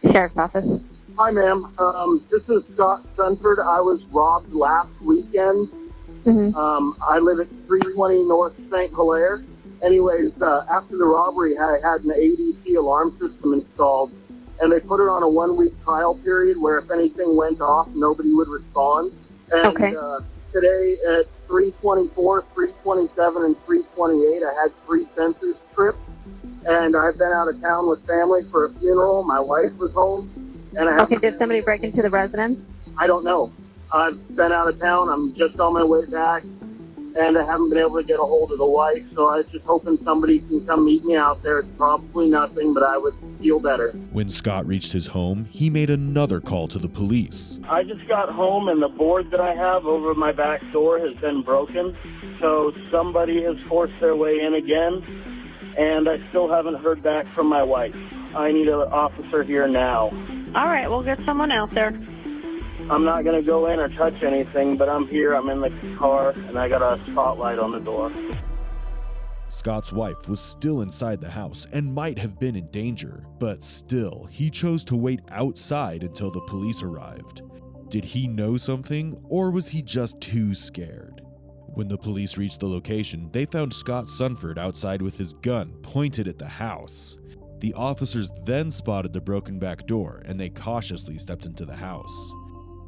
Sheriff's Office. Hi, ma'am. This is Scott Sunford. I was robbed last weekend. I live at 320 North St. Hilaire. Anyways, after the robbery, I had an ADT alarm system installed, and they put it on a 1-week trial period where if anything went off, nobody would respond. And today at 324, 327, and 328, I had 3 sensors tripped, and I've been out of town with family for a funeral. My wife was home. And did somebody break into the residence? I don't know. I've been out of town. I'm just on my way back, and I haven't been able to get a hold of the wife, so I was just hoping somebody can come meet me out there. It's probably nothing, but I would feel better. When Scott reached his home, he made another call to the police. I just got home, and the board that I have over my back door has been broken, so somebody has forced their way in again, and I still haven't heard back from my wife. I need an officer here now. All right, we'll get someone out there. I'm not going to go in or touch anything, but I'm here. I'm in the car, and I got a spotlight on the door. Scott's wife was still inside the house and might have been in danger, but still, he chose to wait outside until the police arrived. Did he know something, or was he just too scared? When the police reached the location, they found Scott Sunford outside with his gun pointed at the house. The officers then spotted the broken back door, and they cautiously stepped into the house.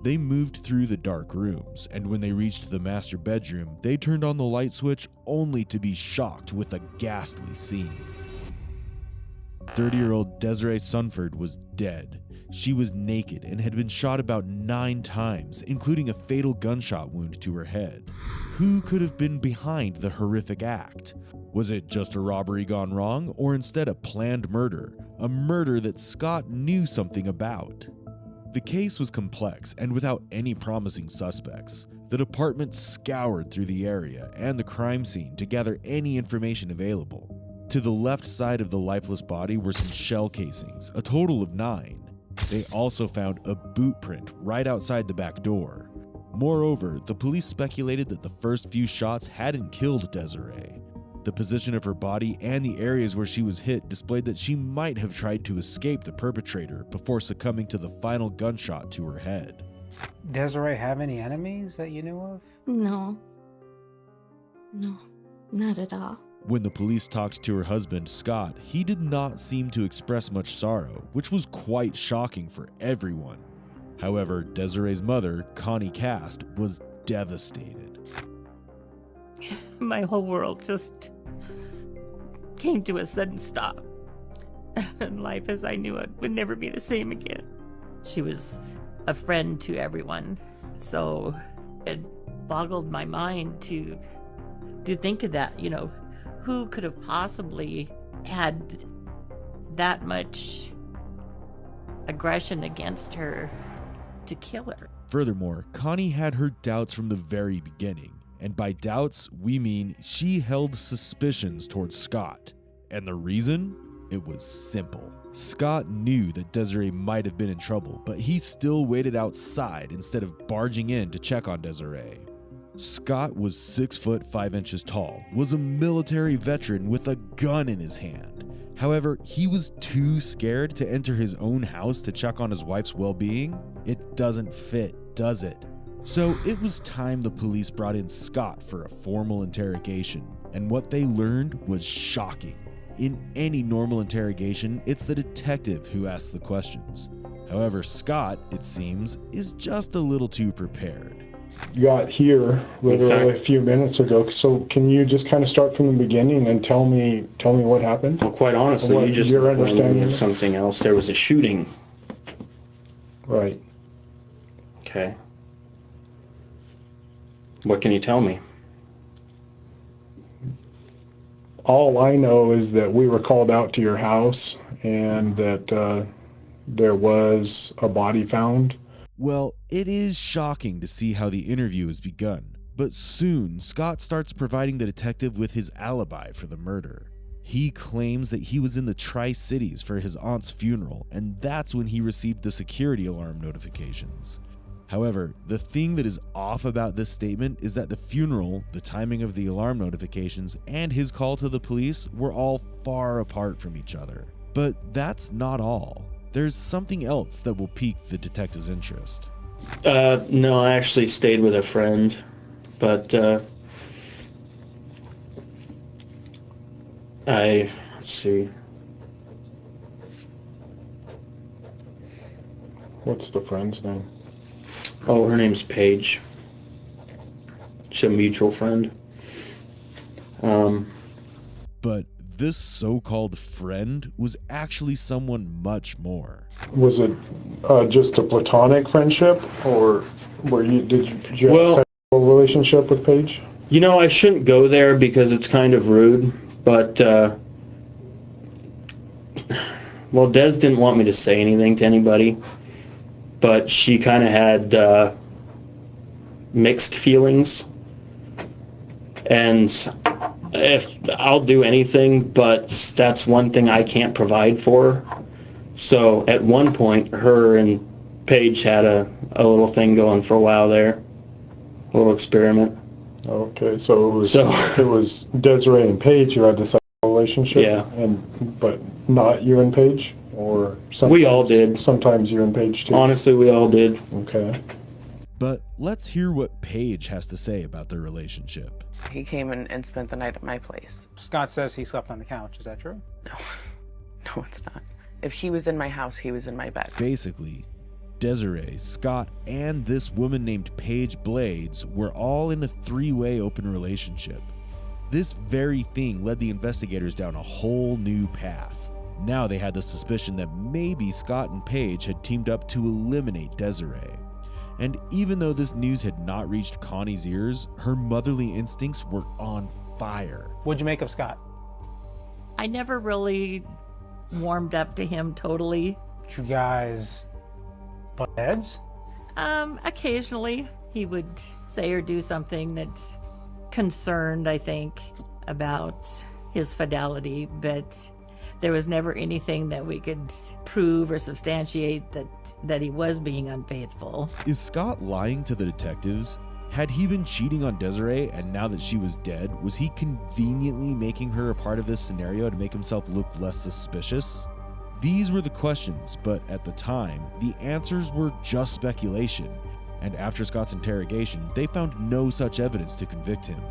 They moved through the dark rooms, and when they reached the master bedroom, they turned on the light switch only to be shocked with a ghastly scene. 30-year-old Desiree Sunford was dead. She was naked and had been shot about 9 times, including a fatal gunshot wound to her head. Who could have been behind the horrific act? Was it just a robbery gone wrong, or instead a planned murder? A murder that Scott knew something about. The case was complex and without any promising suspects. The department scoured through the area and the crime scene to gather any information available. To the left side of the lifeless body were some shell casings, a total of 9. They also found a boot print right outside the back door. Moreover, the police speculated that the first few shots hadn't killed Desiree. The position of her body and the areas where she was hit displayed that she might have tried to escape the perpetrator before succumbing to the final gunshot to her head. Desiree have any enemies that you knew of? No, not at all. When the police talked to her husband, Scott, he did not seem to express much sorrow, which was quite shocking for everyone. However, Desiree's mother, Connie Cast, was devastated. My whole world just came to a sudden stop. And life as I knew it would never be the same again. She was a friend to everyone, so it boggled my mind to think of that, who could have possibly had that much aggression against her to kill her. Furthermore, Connie had her doubts from the very beginning. And by doubts, we mean she held suspicions towards Scott. And the reason? It was simple. Scott knew that Desiree might have been in trouble, but he still waited outside instead of barging in to check on Desiree. Scott was 6 foot 5 inches tall, was a military veteran with a gun in his hand. However, he was too scared to enter his own house to check on his wife's well-being. It doesn't fit, does it? So it was time the police brought in Scott for a formal interrogation, and what they learned was shocking. In any normal interrogation, it's the detective who asks the questions. However, Scott, it seems, is just a little too prepared. You got here literally a few minutes ago, so can you just kind of start from the beginning and tell me what happened? Well, quite honestly, you just your understanding of something else. There was a shooting. Right. Okay. What can you tell me? All I know is that we were called out to your house and that there was a body found. Well, it is shocking to see how the interview has begun, but soon Scott starts providing the detective with his alibi for the murder. He claims that he was in the Tri-Cities for his aunt's funeral, and that's when he received the security alarm notifications. However, the thing that is off about this statement is that the funeral, the timing of the alarm notifications, and his call to the police were all far apart from each other. But that's not all. there's something else that will pique the detective's interest. No, I actually stayed with a friend, but let's see. What's the friend's name? Oh, her name's Paige. She's a mutual friend. But this so-called friend was actually someone much more. Was it just a platonic friendship, or did you have a sexual relationship with Paige? You know, I shouldn't go there because it's kind of rude, but well, Des didn't want me to say anything to anybody, but she kind of had mixed feelings. And if I'll do anything, but that's one thing I can't provide for her. So at one point, her and Paige had a little thing going for a while there, a little experiment. Okay, so it was Desiree and Paige who had this relationship. Yeah. But not you and Paige, or we all did. Sometimes you and Paige too. Honestly, we all did. Okay. But let's hear what Paige has to say about their relationship. He came and spent the night at my place. Scott says he slept on the couch. Is that true? No, it's not. If he was in my house, he was in my bed. Basically, Desiree, Scott, and this woman named Paige Blades were all in a three-way open relationship. This very thing led the investigators down a whole new path. Now they had the suspicion that maybe Scott and Paige had teamed up to eliminate Desiree. And even though this news had not reached Connie's ears, her motherly instincts were on fire. What'd you make of Scott? I never really warmed up to him totally. Did you guys butt heads? Occasionally he would say or do something that concerned, I think, about his fidelity, but there was never anything that we could prove or substantiate that he was being unfaithful. Is Scott lying to the detectives? Had he been cheating on Desiree, and now that she was dead, was he conveniently making her a part of this scenario to make himself look less suspicious? These were the questions, but at the time, the answers were just speculation, and after Scott's interrogation, they found no such evidence to convict him.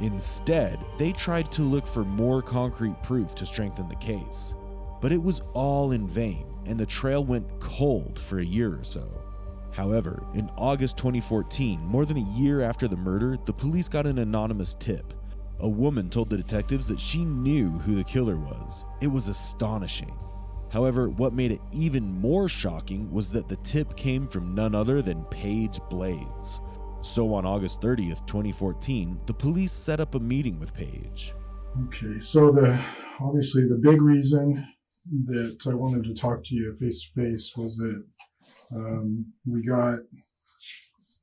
Instead, they tried to look for more concrete proof to strengthen the case. But it was all in vain, and the trail went cold for a year or so. However, in August 2014, more than a year after the murder, the police got an anonymous tip. A woman told the detectives that she knew who the killer was. It was astonishing. However, what made it even more shocking was that the tip came from none other than Paige Blades. So on August 30th, 2014, the police set up a meeting with Paige. Okay, so obviously the big reason that I wanted to talk to you face to face was that we got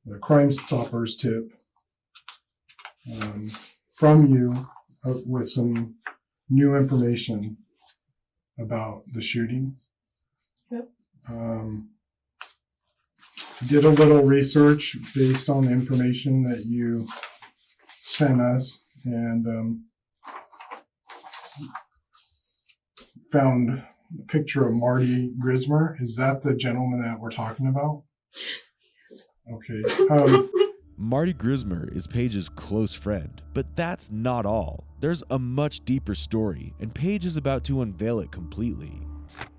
the Crime Stoppers tip from you with some new information about the shooting. Yep. Did a little research based on the information that you sent us, and found a picture of Marty Grismer. Is that the gentleman that we're talking about? Yes. Okay. Marty Grismer is Paige's close friend, but that's not all. There's a much deeper story, and Paige is about to unveil it completely.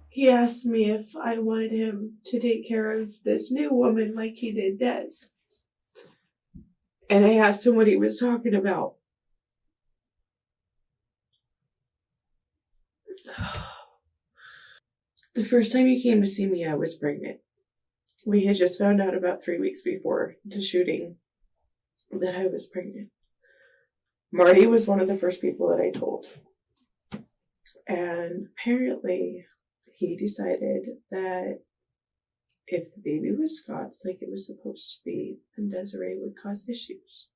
He asked me if I wanted him to take care of this new woman like he did Des. And I asked him what he was talking about. The first time he came to see me, I was pregnant. We had just found out about 3 weeks before the shooting that I was pregnant. Marty was one of the first people that I told. And apparently, he decided that if the baby was Scott's like it was supposed to be, then Desiree would cause issues.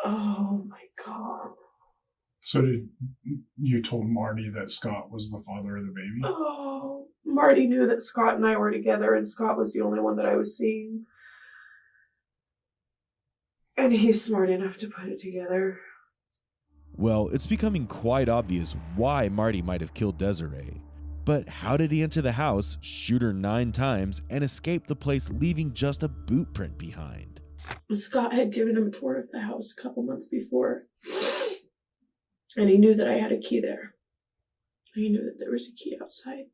Oh my God. So you told Marty that Scott was the father of the baby? Oh, Marty knew that Scott and I were together, and Scott was the only one that I was seeing. And he's smart enough to put it together. Well, it's becoming quite obvious why Marty might have killed Desiree. But how did he enter the house, shoot her 9 times, and escape the place leaving just a boot print behind? Scott had given him a tour of the house a couple months before, and he knew that I had a key there. He knew that there was a key outside.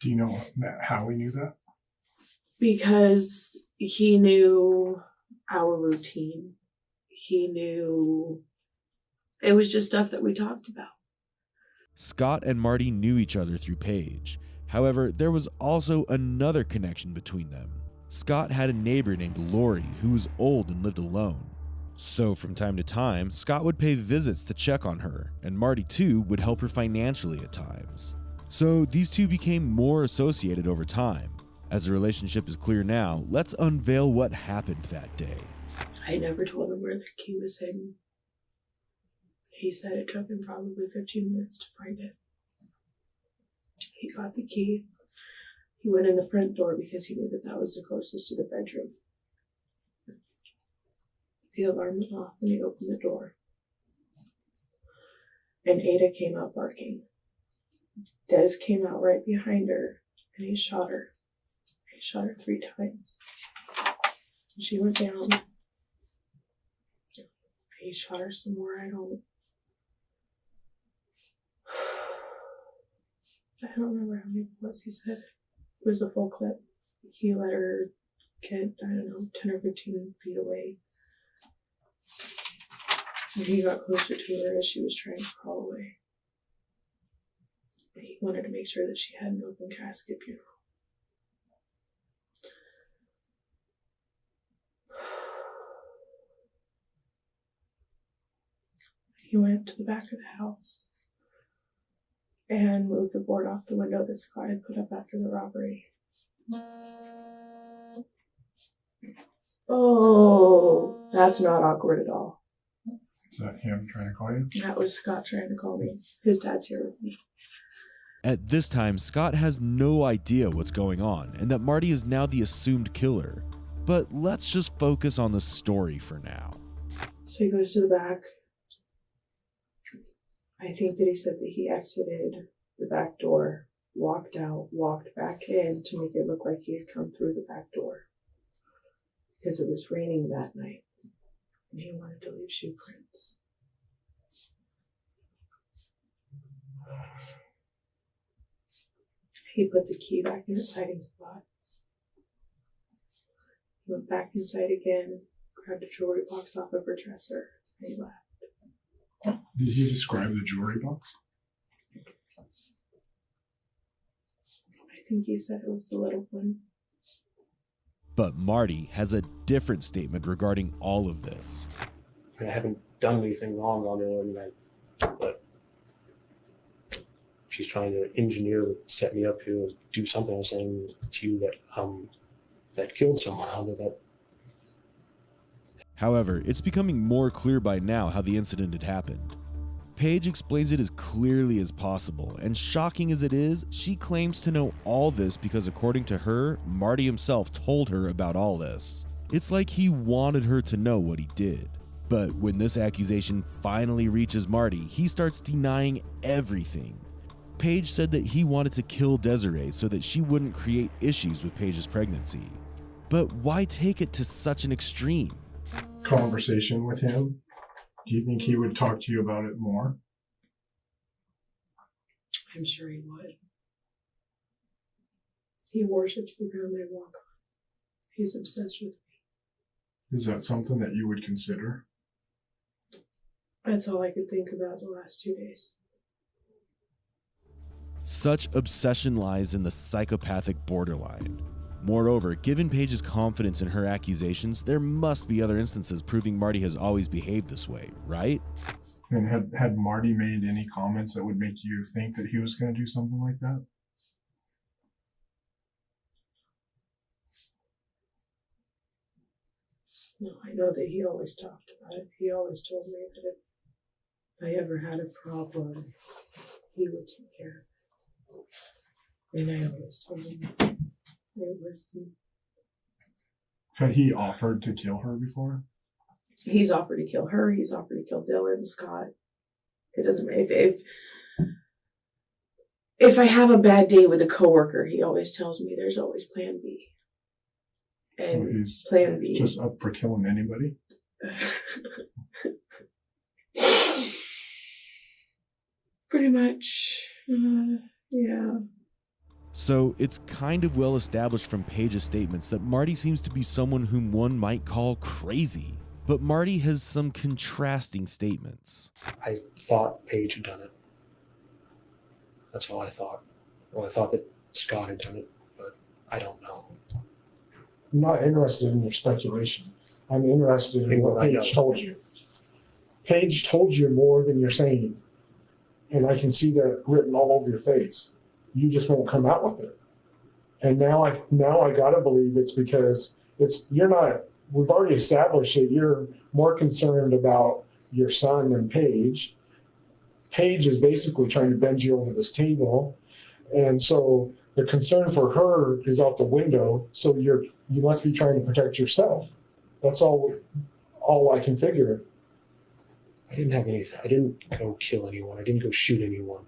Do you know how he knew that? Because he knew our routine. He knew it was just stuff that we talked about. Scott and Marty knew each other through Paige. However, there was also another connection between them. Scott had a neighbor named Lori who was old and lived alone. So from time to time, Scott would pay visits to check on her, and Marty too would help her financially at times. So these two became more associated over time. As the relationship is clear now, let's unveil what happened that day. I never told him where the key was hidden. He said it took him probably 15 minutes to find it. He got the key. He went in the front door because he knew that that was the closest to the bedroom. The alarm went off and he opened the door. And Ada came out barking. Des came out right behind her and he shot her. He shot her 3 times. She went down. He shot her some more. I don't remember how many bullets he said. It was a full clip. He let her get, 10 or 15 feet away. And he got closer to her as she was trying to crawl away. He wanted to make sure that she had an open casket funeral. He went to the back of the house and moved the board off the window that Scott had put up after the robbery. Oh, that's not awkward at all. Is that him trying to call you? That was Scott trying to call me. His dad's here with me. At this time, Scott has no idea what's going on and that Marty is now the assumed killer. But let's just focus on the story for now. So he goes to the back. I think that he said that he exited the back door, walked out, walked back in to make it look like he had come through the back door. Because it was raining that night. And he wanted to leave shoe prints. He put the key back in its hiding spot. He went back inside again, grabbed a jewelry box off of her dresser, and he left. Did he describe the jewelry box? I think he said it was the little one. But Marty has a different statement regarding all of this. I haven't done anything wrong on her, but she's trying to engineer, set me up here, do something. I was saying to you that that killed someone. How did that? However, it's becoming more clear by now how the incident had happened. Paige explains it as clearly as possible, and shocking as it is, she claims to know all this because according to her, Marty himself told her about all this. It's like he wanted her to know what he did. But when this accusation finally reaches Marty, he starts denying everything. Paige said that he wanted to kill Desiree so that she wouldn't create issues with Paige's pregnancy. But why take it to such an extreme? Conversation with him? Do you think he would talk to you about it more? I'm sure he would. He worships the ground I walk on. He's obsessed with me. Is that something that you would consider? That's all I could think about the last 2 days. Such obsession lies in the psychopathic borderline. Moreover, given Paige's confidence in her accusations, there must be other instances proving Marty has always behaved this way, right? And had Marty made any comments that would make you think that he was going to do something like that? No, I know that he always talked about it. He always told me that if I ever had a problem, he would take care of it. And I always told him it was. Had he offered to kill her before? He's offered to kill her. He's offered to kill Dylan, Scott. It doesn't matter. If I have a bad day with a coworker, he always tells me there's always plan B. And So he's plan B. just up for killing anybody? Pretty much. Yeah. So it's kind of well established from Paige's statements that Marty seems to be someone whom one might call crazy. But Marty has some contrasting statements. I thought Paige had done it. That's all I thought. Well, I thought that Scott had done it, but I don't know. I'm not interested in your speculation. I'm interested in what Paige told you. Paige told you more than you're saying. And I can see that written all over your face. You just won't come out with it. And now I gotta believe it's because we've already established that you're more concerned about your son than Paige. Paige is basically trying to bend you over this table. And so the concern for her is out the window. So you must be trying to protect yourself. That's all I can figure. I didn't have anything. I didn't go kill anyone. I didn't go shoot anyone.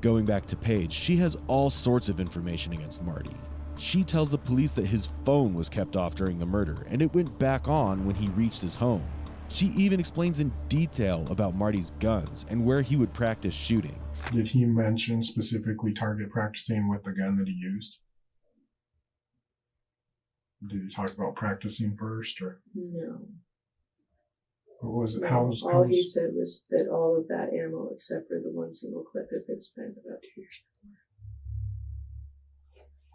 Going back to Paige, she has all sorts of information against Marty. She tells the police that his phone was kept off during the murder, and it went back on when he reached his home. She even explains in detail about Marty's guns and where he would practice shooting. Did he mention specifically target practicing with the gun that he used? Did he talk about practicing first, or? No. What was it? No. All he said was that all of that ammo, except for the one single clip, had been spent about 2 years before.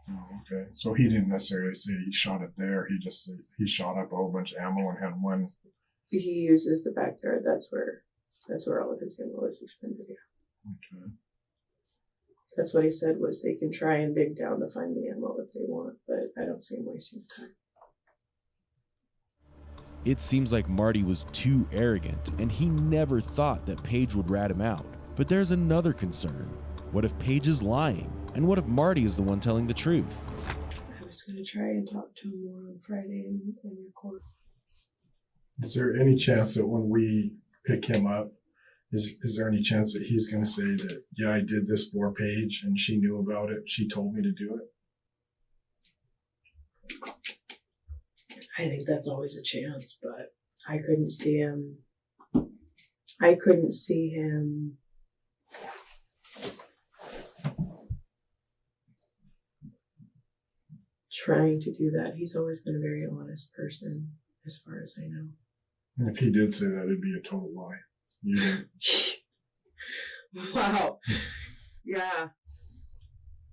Oh, okay. So he didn't necessarily say he shot it there. He just said he shot up a whole bunch of ammo and had one. He uses the backyard. That's where all of his ammo is expended. Yeah. Okay. That's what he said, was they can try and dig down to find the ammo if they want, but I don't see him wasting time. It seems like Marty was too arrogant, and he never thought that Paige would rat him out. But there's another concern. What if Paige is lying? And what if Marty is the one telling the truth? I was going to try and talk to him more on Friday and record. Is there any chance that when we pick him up, is there any chance that he's going to say that, yeah, I did this for Paige and she knew about it, she told me to do it? I think that's always a chance, but I couldn't see him trying to do that. He's always been a very honest person, as far as I know. And if he did say that, it'd be a total lie. You didn't. Wow. Yeah.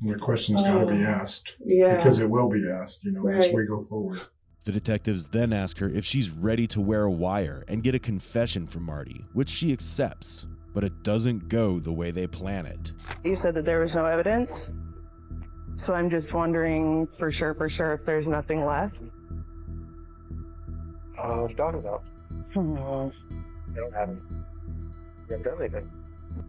And the question's got to be asked. Yeah. Because it will be asked, as we go forward. The detectives then ask her if she's ready to wear a wire and get a confession from Marty, which she accepts, but it doesn't go the way they plan it. You said that there was no evidence, so I'm just wondering for sure if there's nothing left. Daughter's out. I don't have any. You haven't done anything.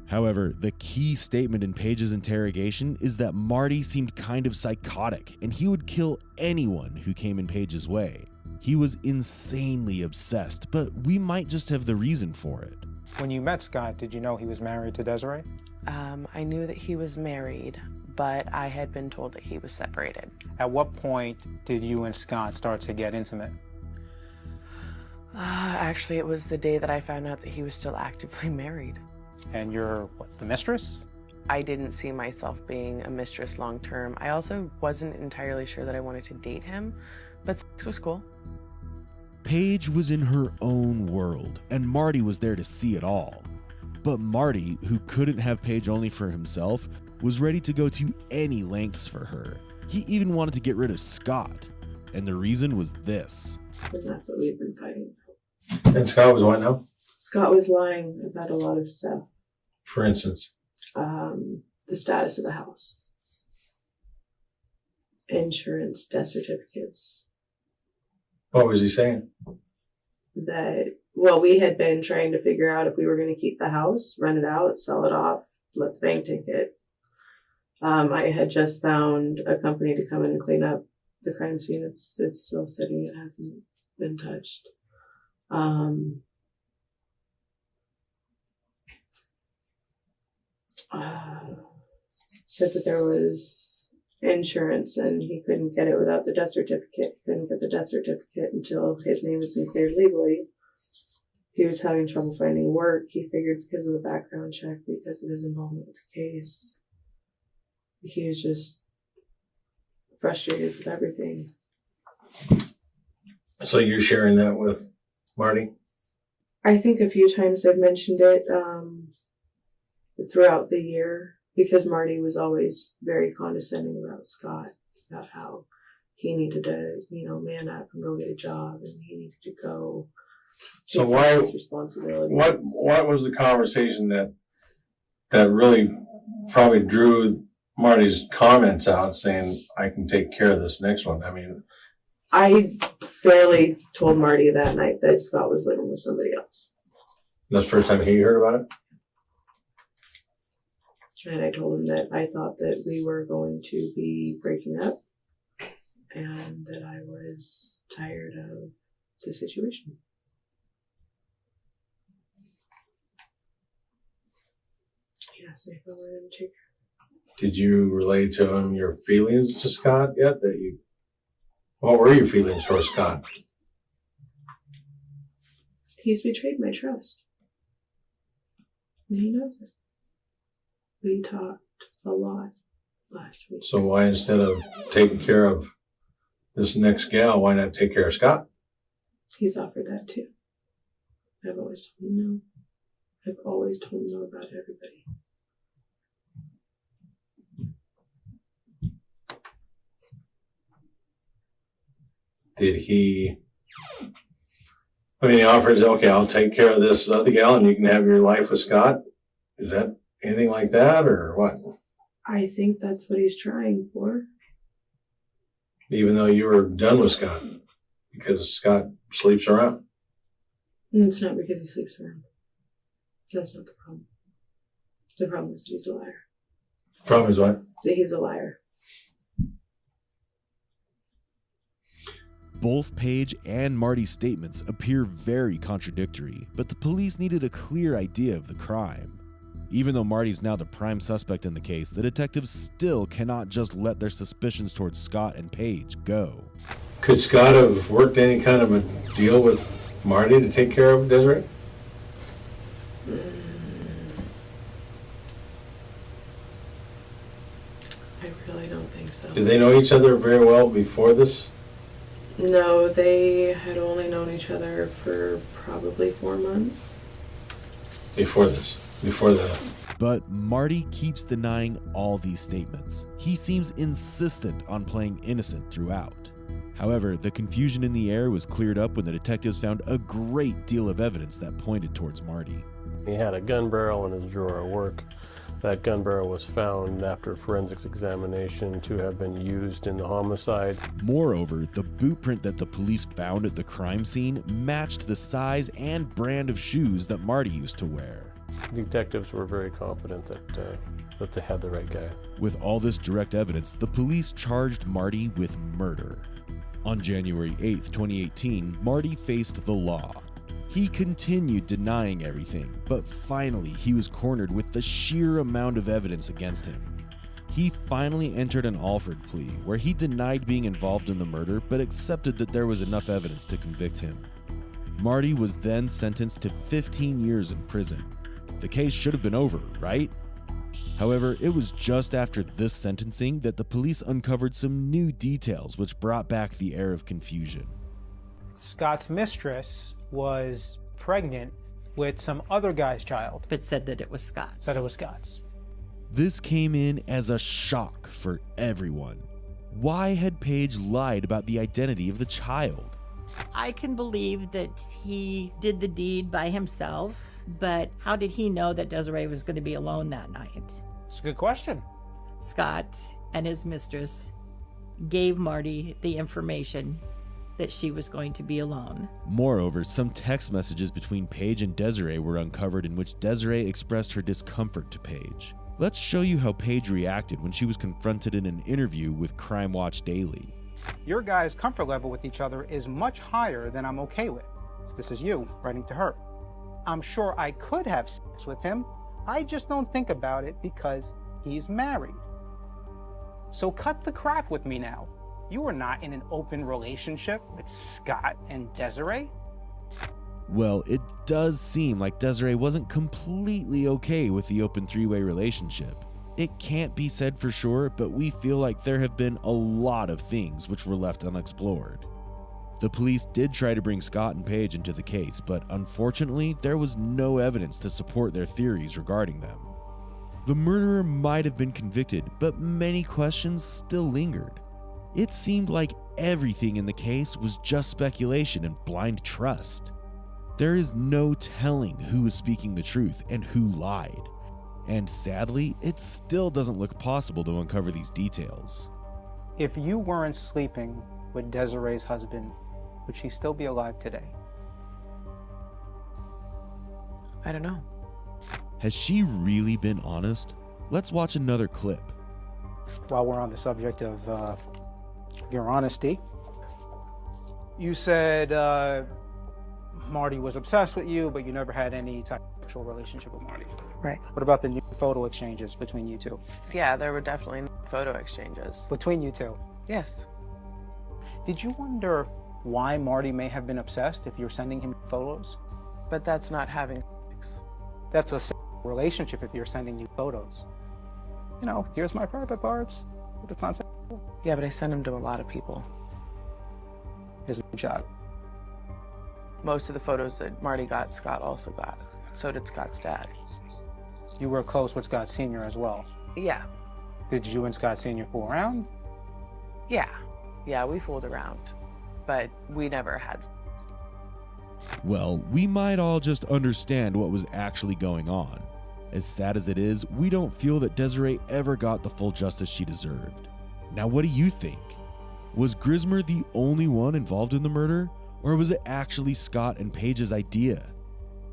However, the key statement in Paige's interrogation is that Marty seemed kind of psychotic and he would kill anyone who came in Paige's way. He was insanely obsessed, but we might just have the reason for it. When you met Scott, did you know he was married to Desiree? I knew that he was married, but I had been told that he was separated. At what point did you and Scott start to get intimate? Actually, it was the day that I found out that he was still actively married. And you're, the mistress? I didn't see myself being a mistress long term. I also wasn't entirely sure that I wanted to date him, but sex was cool. Paige was in her own world, and Marty was there to see it all. But Marty, who couldn't have Paige only for himself, was ready to go to any lengths for her. He even wanted to get rid of Scott, and the reason was this. And that's what we've been fighting. And Scott was what now? Scott was lying about a lot of stuff. For instance? The status of the house. Insurance, death certificates. What was he saying? We had been trying to figure out if we were going to keep the house, rent it out, sell it off, let the bank take it. I had just found a company to come in and clean up the crime scene. It's still sitting. It hasn't been touched. Said that there was insurance and he couldn't get it without the death certificate. He couldn't get the death certificate until his name had been cleared legally. He was having trouble finding work. He figured because of the background check, because of his involvement with the case, he was just frustrated with everything. So you're sharing that with Marty? I think a few times I've mentioned it throughout the year, because Marty was always very condescending about Scott, about how he needed to, man up and go get a job, and he needed to go. So why? Responsibilities. What was the conversation that really probably drew Marty's comments out, saying, "I can take care of this next one"? I mean, I barely told Marty that night that Scott was living with somebody else. That's the first time he heard about it? And I told him that I thought that we were going to be breaking up and that I was tired of the situation. He asked me if I wanted to take her. Did you relate to him your feelings to Scott yet? What were your feelings towards Scott? He's betrayed my trust. And he knows it. We talked a lot last week. So why, instead of taking care of this next gal, why not take care of Scott? He's offered that too. I've always told him no. I've always told him no about everybody. Did he? He offered, okay, I'll take care of this other gal and you can have your life with Scott. Is that anything like that or what? I think that's what he's trying for. Even though you were done with Scott because Scott sleeps around? It's not because he sleeps around. That's not the problem. The problem is that he's a liar. The problem is what? That he's a liar. Both Paige and Marty's statements appear very contradictory, but the police needed a clear idea of the crime. Even though Marty's now the prime suspect in the case, the detectives still cannot just let their suspicions towards Scott and Paige go. Could Scott have worked any kind of a deal with Marty to take care of Desiree? I really don't think so. Did they know each other very well before this? No, they had only known each other for probably 4 months. Before this? Before that? But Marty keeps denying all these statements. He seems insistent on playing innocent throughout. However, the confusion in the air was cleared up when the detectives found a great deal of evidence that pointed towards Marty. He had a gun barrel in his drawer at work. That gun barrel was found after forensics examination to have been used in the homicide. Moreover, the boot print that the police found at the crime scene matched the size and brand of shoes that Marty used to wear. Detectives were very confident that they had the right guy. With all this direct evidence, the police charged Marty with murder. On January 8th, 2018, Marty faced the law. He continued denying everything, but finally he was cornered with the sheer amount of evidence against him. He finally entered an Alford plea, where he denied being involved in the murder, but accepted that there was enough evidence to convict him. Marty was then sentenced to 15 years in prison. The case should have been over, right? However, it was just after this sentencing that the police uncovered some new details which brought back the air of confusion. Scott's mistress was pregnant with some other guy's child. But said that it was Scott's. Said it was Scott's. This came in as a shock for everyone. Why had Paige lied about the identity of the child? I can believe that he did the deed by himself, but how did he know that Desiree was going to be alone that night? It's a good question. Scott and his mistress gave Marty the information that she was going to be alone. Moreover, some text messages between Paige and Desiree were uncovered in which Desiree expressed her discomfort to Paige. Let's show you how Paige reacted when she was confronted in an interview with Crime Watch Daily. Your guys' comfort level with each other is much higher than I'm okay with. This is you writing to her. I'm sure I could have sex with him. I just don't think about it because he's married. So cut the crap with me now. You are not in an open relationship with Scott and Desiree. Well, it does seem like Desiree wasn't completely okay with the open three-way relationship. It can't be said for sure, but we feel like there have been a lot of things which were left unexplored. The police did try to bring Scott and Paige into the case, but unfortunately, there was no evidence to support their theories regarding them. The murderer might have been convicted, but many questions still lingered. It seemed like everything in the case was just speculation and blind trust. There is no telling who was speaking the truth and who lied. And sadly, it still doesn't look possible to uncover these details. If you weren't sleeping with Desiree's husband, would she still be alive today? I don't know. Has she really been honest? Let's watch another clip. While we're on the subject of your honesty, you said Marty was obsessed with you, but you never had any type of sexual relationship with Marty. Right. What about the new photo exchanges between you two? Yeah, there were definitely photo exchanges. Between you two? Yes. Did you wonder why Marty may have been obsessed if you're sending him photos? But that's not having sex. That's a relationship if you're sending you photos. You know, here's my private parts, but it's not sexual. Yeah, but I sent him to a lot of people. Here's a shot. Most of the photos that Marty got, Scott also got. So did Scott's dad. You were close with Scott Sr. as well? Yeah. Did you and Scott Sr. fool around? Yeah. Yeah, we fooled around. But we never had sex. Well, we might all just understand what was actually going on. As sad as it is, we don't feel that Desiree ever got the full justice she deserved. Now, what do you think? Was Grismer the only one involved in the murder? Or was it actually Scott and Paige's idea?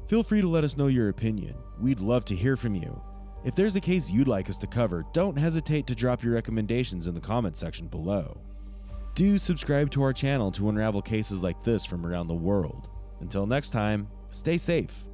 Feel free to let us know your opinion. We'd love to hear from you. If there's a case you'd like us to cover, don't hesitate to drop your recommendations in the comment section below. Do subscribe to our channel to unravel cases like this from around the world. Until next time, stay safe.